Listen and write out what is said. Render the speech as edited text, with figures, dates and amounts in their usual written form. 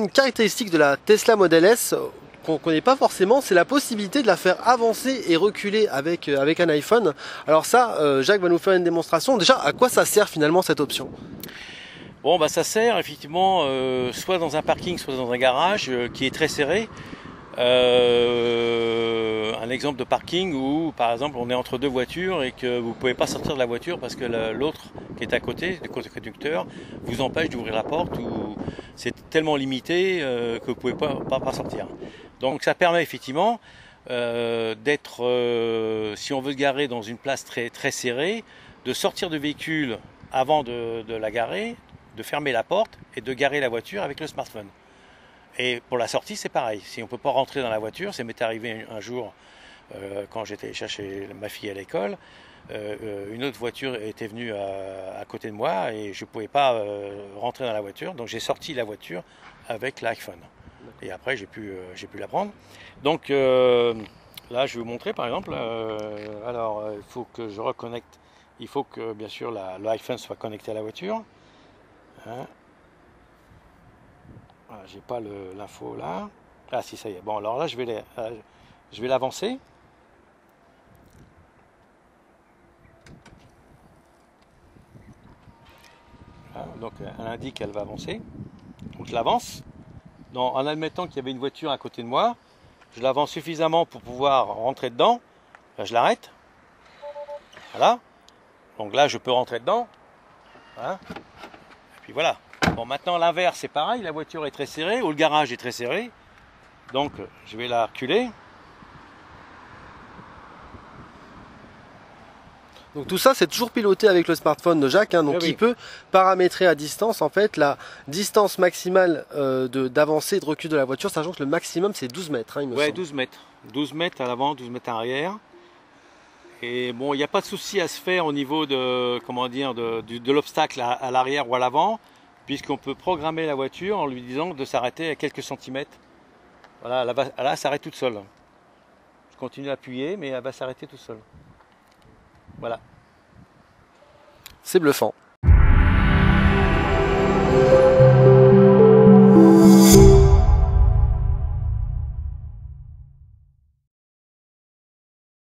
une caractéristique de la Tesla Model S qu'on ne connaît pas forcément, c'est la possibilité de la faire avancer et reculer avec un iPhone. Alors ça, Jacques va nous faire une démonstration. Déjà, à quoi ça sert finalement cette option? Bon, bah ça sert effectivement soit dans un parking, soit dans un garage qui est très serré. Un exemple de parking où, par exemple, on est entre deux voitures et que vous ne pouvez pas sortir de la voiture parce que l'autre qui est à côté, le conducteur, vous empêche d'ouvrir la porte ou c'est tellement limité que vous ne pouvez pas sortir. Donc ça permet effectivement d'être, si on veut se garer dans une place très serrée, de sortir du véhicule avant de la garer, de fermer la porte et de garer la voiture avec le smartphone. Et pour la sortie, c'est pareil. Si on ne peut pas rentrer dans la voiture, ça m'est arrivé un jour quand j'étais chercher ma fille à l'école, une autre voiture était venue à côté de moi et je ne pouvais pas rentrer dans la voiture. Donc j'ai sorti la voiture avec l'iPhone. Et après, j'ai pu la prendre. Donc là, je vais vous montrer par exemple. Alors, il faut que je reconnecte. Il faut que, bien sûr, l'iPhone soit connecté à la voiture. Hein. Voilà, j'ai pas l'info là. Ah si, ça y est. Bon, alors là, je vais l'avancer. Voilà, donc elle indique qu'elle va avancer. Donc je l'avance. En admettant qu'il y avait une voiture à côté de moi, je l'avance suffisamment pour pouvoir rentrer dedans. Là, je l'arrête. Voilà. Donc là, je peux rentrer dedans. Voilà. Et puis voilà. Bon, maintenant l'inverse c'est pareil, la voiture est très serrée, ou le garage est très serré, donc je vais la reculer. Donc tout ça, c'est toujours piloté avec le smartphone de Jacques, hein, donc Oui. il peut paramétrer à distance en fait la distance maximale d'avancée et de recul de la voiture, sachant que le maximum c'est 12 mètres, hein, il me semble. 12 mètres. 12 mètres à l'avant, 12 mètres à l'arrière. Et bon, il n'y a pas de souci à se faire au niveau de, comment dire, de l'obstacle à l'arrière ou à l'avant, puisqu'on peut programmer la voiture en lui disant de s'arrêter à quelques centimètres. Voilà, elle s'arrête toute seule. Je continue à appuyer, mais elle va s'arrêter toute seule. Voilà. C'est bluffant.